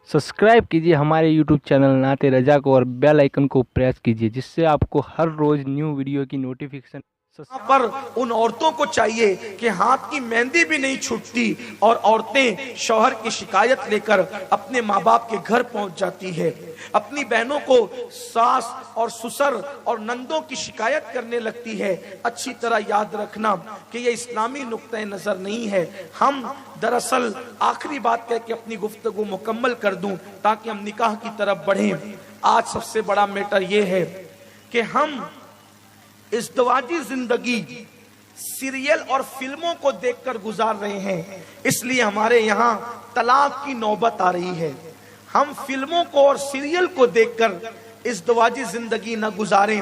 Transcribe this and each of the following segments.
Subscribe कीजिए हमारे YouTube channel नाते रजा को और बेल आइकन को प्रेस कीजिए, जिससे आपको हर रोज न्यू वीडियो की नोटिफिकेशन। पर उन औरतों को चाहिए कि हाथ की मेहंदी भी नहीं छूटती और औरतें शौहर की शिकायत लेकर अपने माँ बाप के घर पहुंच जाती है, अपनी बहनों को सास और ससुर और नंदों की शिकायत करने लगती है। अच्छी तरह याद रखना कि ये इस्लामी नुक्ते नजर नहीं है। हम दरअसल आखिरी बात कह के अपनी गुफ्तगू मुकम्मल कर दूं ताकि हम निकाह की तरफ बढ़ें। आज सबसे बड़ा मैटर ये है कि हम इज़्दवाजी जिंदगी सीरियल और फिल्मों को देखकर गुजार रहे हैं, इसलिए हमारे यहाँ तलाक की नौबत आ रही है। हम फिल्मों को और सीरियल को देखकर इज़्दवाजी जिंदगी न गुजारें,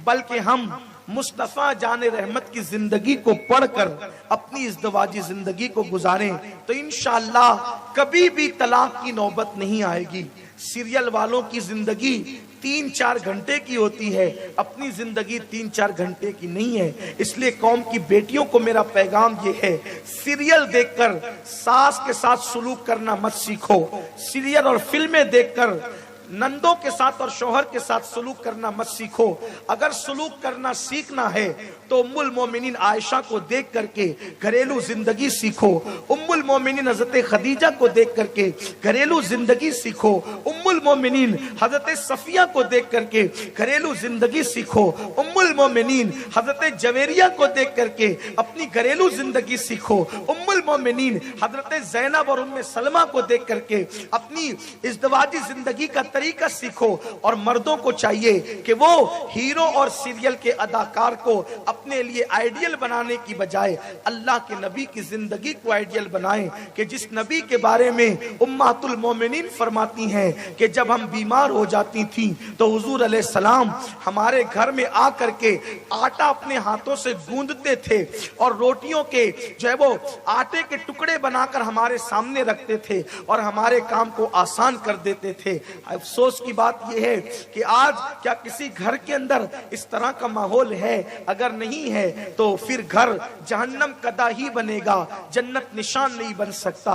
बल्कि हम मुस्तफा जाने रहमत की जिंदगी को पढ़कर अपनी इज़्दवाजी जिंदगी को गुजारें, तो इंशाअल्लाह कभी भी तलाक की नौबत नहीं आएगी। सीरियल वालों की जिंदगी 3-4 घंटे की होती है, अपनी जिंदगी 3-4 घंटे की नहीं है। इसलिए कौम की बेटियों को मेरा पैगाम ये है, सीरियल देखकर सास के साथ सुलूक करना मत सीखो। सीरियल और फिल्में देखकर नंदों के साथ और शौहर के साथ सलूक करना मत सीखो। अगर सलूक करना सीखना है तो उम्मुल मोमिनीन आयशा को देख करके घरेलू जिंदगी सीखो, उम्मुल मोमिनीन हजरत खदीजा को देख करके घरेलू जिंदगी सीखो, उम्मुल मोमिनीन हजरत सफिया को देख करके घरेलू जिंदगी सीखो, उम्मुल मोमिनीन हजरत जवेरिया को देख करके अपनी घरेलू जिंदगी सीखो, उम्मुल मोमिनीन हजरत ज़ैनब और उम्मे सलमा को देख करके अपनी इज़्दवाजी जिंदगी का तरीका सीखो। और मर्दों को चाहिए कि वो हीरो और सीरियल के अदाकार को अपने लिए आइडियल बनाने की बजाय अल्लाह के नबी की जिंदगी को आइडियल बनाएं, कि जिस नबी के बारे में उम्मतुल मोमिनीन फरमाती हैं कि जब हम बीमार हो जाती थी तो हुजूर अलैहिस्सलाम हमारे घर में आकर के आटा अपने हाथों से गूंदते थे और रोटियों के जो है वो आटे के टुकड़े बनाकर हमारे सामने रखते थे और हमारे काम को आसान कर देते थे। अफसोस की बात यह है कि आज क्या किसी घर के अंदर इस तरह का माहौल है? अगर नहीं है तो फिर घर जहन्नम कदा ही बनेगा, जन्नत निशान नहीं बन सकता।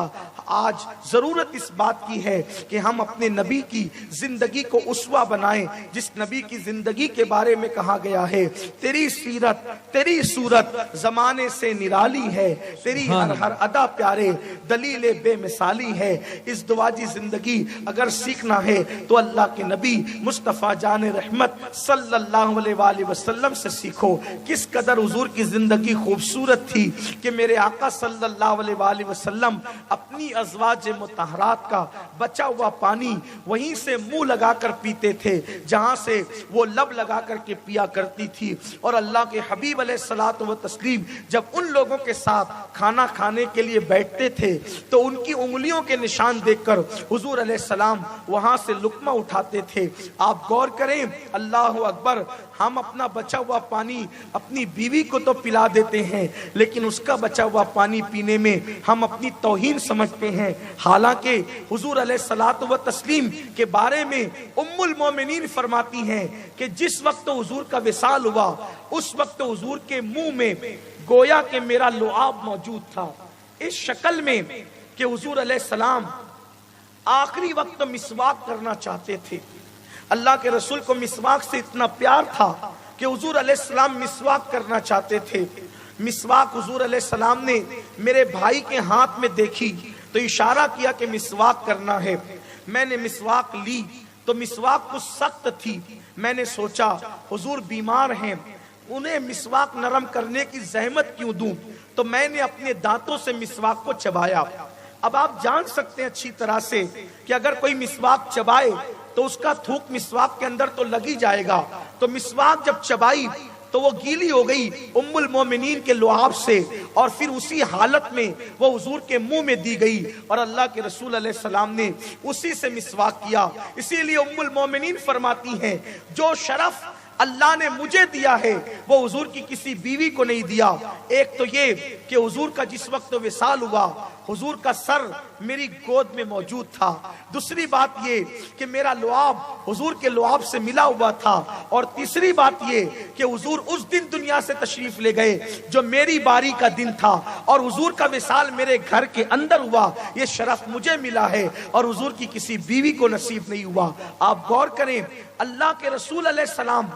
आज जरूरत इस बात की है कि हम अपने नबी की जिंदगी को उसवा बनाएं, जिस नबी की जिंदगी के बारे में कहा गया है, तेरी सीरत तेरी सूरत जमाने से निराली है, तेरी हर हर अदा प्यारे दलील बेमिसाली है। इस दुआजी जिंदगी अगर सीखना है तो अल्लाह के नबी मुस्तफा जाने रहमत सल्लल्लाहु अलैहि वसल्लम से सीखो। किस कदर हुजूर की जिंदगी खूबसूरत थी कि मेरे आका सल्लल्लाहु अलैहि वसल्लम अपनी अज़वाज मुतहरात का बचा हुआ पानी वहीं से मुंह लगाकर पीते थे जहां से वो लब लगा करके पिया करती थी। और अल्लाह के हबीब अलैहिस्सलातु व तस्लीम जब उन लोगों के साथ खाना खाने के लिए बैठते थे तो उनकी उंगलियों के निशान देखकर हुजूर अलैहिस्सलाम वहां से लुकमा उठाते थे। आप गौर करें, अल्लाह अकबर, हम अपना बचा हुआ पानी अपनी बीवी को तो पिला देते हैं, लेकिन उसका बचा हुआ पानी पीने में हम अपनी तौहीन समझते हैं। हालांकि हुजूर अलैहिस्सलातु व तस्लीम के बारे में उम्मुल मोमिनीन फरमाती हैं कि जिस वक्त हुजूर का विसाल हुआ उस वक्त हुजूर के मुंह में गोया के मेरा लुआब मौजूद था, इस शक्ल में कि हुजूर अलैहिस्सलाम आखिरी वक्त मिसवाक करना चाहते थे। अल्लाह के रसूल को मिसवाक से इतना प्यार था कि हुजूर अलैहिस्सलाम मिसवाक करना चाहते थे। मिसवाक हुजूर अलैहिस्सलाम ने मेरे भाई के हाथ में देखी तो इशारा किया कि मिसवाक करना है। मैंने मिसवाक ली तो मिसवाक कुछ सख्त थी। मैंने सोचा हुजूर बीमार हैं, उन्हें मिसवाक नरम करने की जहमत क्यों दूं, तो मैंने अपने दांतों से मिसवाक को चबाया। अब आप जान सकते हैं अच्छी तरह से कि अगर कोई मिसवाक चबाए तो उसका थूक मिसवाक के अंदर तो लग ही जाएगा। तो मिसवाक जब चबाई तो वो गीली हो गई उम्मुल मोमिनीन के लुआब से, और फिर उसी हालत में वो हुजूर के मुंह में दी गई और अल्लाह के रसूल अलैहिस्सलाम ने उसी से मिसवाक किया। इसीलिए उम्मुल मोमिनीन फरमाती हैं, जो शरफ अल्लाह ने मुझे दिया है वो हुजूर की किसी बीवी को नहीं दिया। एक तो ये कि हुजूर का जिस वक्त विसाल हुआ हुजूर का सर मेरी गोद में मौजूद था। दूसरी बात ये कि मेरा लुआब हुजूर के लुआब से मिला हुआ था। और तीसरी बात ये कि हुजूर उस दिन दुनिया से तशरीफ ले गए जो मेरी बारी का दिन था, और हुजूर का विसाल मेरे घर के अंदर हुआ। ये शरफ मुझे मिला है और हुजूर की किसी बीवी को नसीब नहीं हुआ। आप गौर करें, अल्लाह के रसूल अलैहिस्सलाम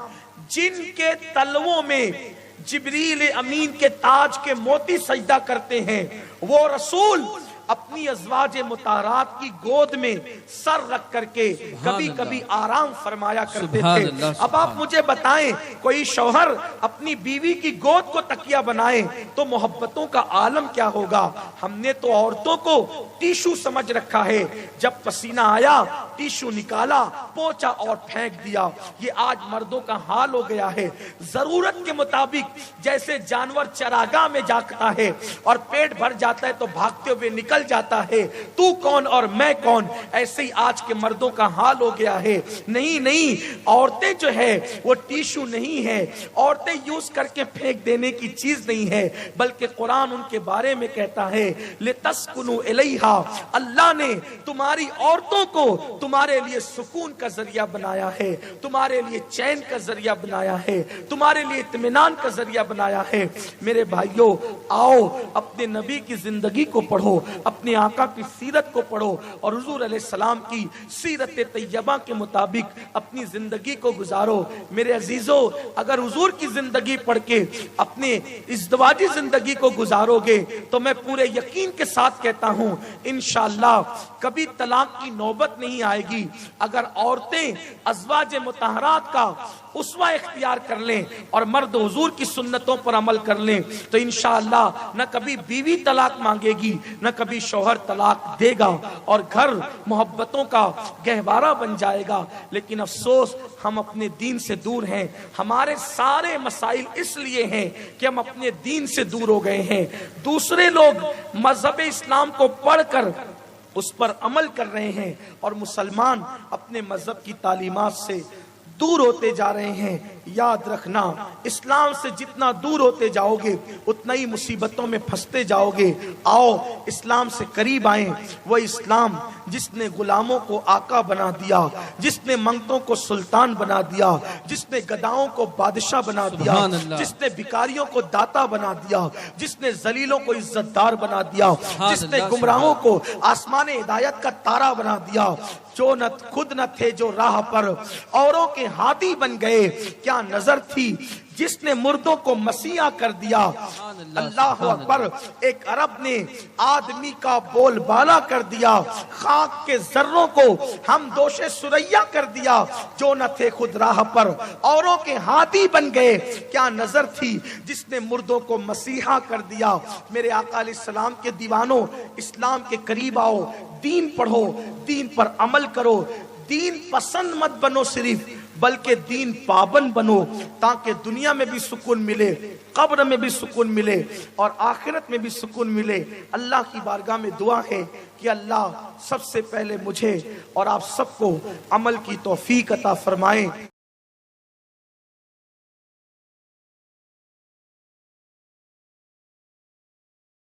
जिनके तलवों में जिब्रील अमीन के ताज के मोती सजदा करते हैं, वो रसूल अपनी अज़वाज मुताहरात की गोद में सर रख करके कभी कभी आराम फरमाया करते थे। अब आप मुझे बताएं, कोई शौहर अपनी बीवी की गोद को तकिया बनाए तो मोहब्बतों का आलम क्या होगा। हमने तो औरतों को टिश्यू समझ रखा है, जब पसीना आया टिश्यू निकाला, पोंछा और फेंक दिया। ये आज मर्दों का हाल हो गया है। जरूरत के मुताबिक जैसे जानवर चरागाह में जाता है और पेट भर जाता है तो भागते हुए निकल जाता है, तू कौन और मैं कौन, ऐसे ही आज के मर्दों का हाल हो गया है। नहीं नहीं, औरतें जो है वो टिश्यू नहीं है, औरतें यूज करके फेंक देने की चीज नहीं है, बल्कि कुरान उनके बारे में कहता है लितस्कुनु इलैहा, अल्लाह ने तुम्हारी औरतों को तुम्हारे लिए सुकून का जरिया बनाया है, तुम्हारे लिए चैन का जरिया बनाया है, तुम्हारे लिए इत्मीनान का जरिया बनाया है। मेरे भाइयों, आओ अपने नबी की जिंदगी को पढ़ो, अपने आका की सीरत को पढ़ो और हुजूर अलैहिस्सलाम की सीरत तैयबा के मुताबिक अपनी जिंदगी को गुजारो। मेरे अजीजों, अगर हुजूर की जिंदगी पढ़ के अपने इज़्दिवाजी जिंदगी को गुजारोगे तो मैं पूरे यकीन के साथ कहता हूं इंशाअल्लाह कभी तलाक की नौबत नहीं आएगी। अगर औरतें अज़वाज मुताहरात का उसवा इख्तियार कर लें और मर्द हुजूर की सुन्नतों पर अमल कर लें तो इंशाअल्लाह न कभी बीवी तलाक मांगेगी, न कभी शौहर तलाक देगा, और घर मोहब्बतों का गहवारा बन जाएगा। लेकिन अफसोस, हम अपने दीन से दूर हैं। हमारे सारे मसाइल इसलिए हैं कि हम अपने दीन से दूर हो गए हैं। दूसरे लोग मजहब इस्लाम को पढ़कर उस पर अमल कर रहे हैं और मुसलमान अपने मजहब की तालीमात से दूर होते जा रहे हैं। याद रखना, इस्लाम से जितना दूर होते जाओगे उतना ही मुसीबतों में फंसते जाओगे। आओ इस्लाम से करीब आए, वो इस्लाम जिसने गुलामों को आका बना दिया, जिसने मंगतों को सुल्तान बना दिया, जिसने गदाओं को बादशाह बना दिया, जिसने भिखारियों को दाता बना दिया, जिसने जलीलों को इज्जतदार बना दिया, जिसने गुमराहों को आसमान हिदायत का तारा बना दिया, जो न खुद न थे जो राह पर औरों के हादी बन गए, क्या नजर थी जिसने मुर्दों को मसीहा कर दिया। अल्लाह अकबर, एक अरब ने आदमी का बोलबाला कर दिया, खाक के जर्रों को हम दोषे सुरैया कर दिया, जो न थे खुद राह पर औरों के हादी बन गए, क्या नजर थी जिसने मुर्दों को मसीहा कर दिया। मेरे आका अलैहिस्सलाम के दीवानों, इस्लाम के करीब आओ, दीन पढ़ो, दीन पर अमल करो, दीन पसंद मत बनो सिर्फ, बल्कि दीन पाबंद बनो, ताकि दुनिया में भी सुकून मिले, कब्र में भी सुकून मिले और आखिरत में भी सुकून मिले। अल्लाह की बारगाह में दुआ है कि अल्लाह सबसे पहले मुझे और आप सबको अमल की तौफीक अता फरमाएं।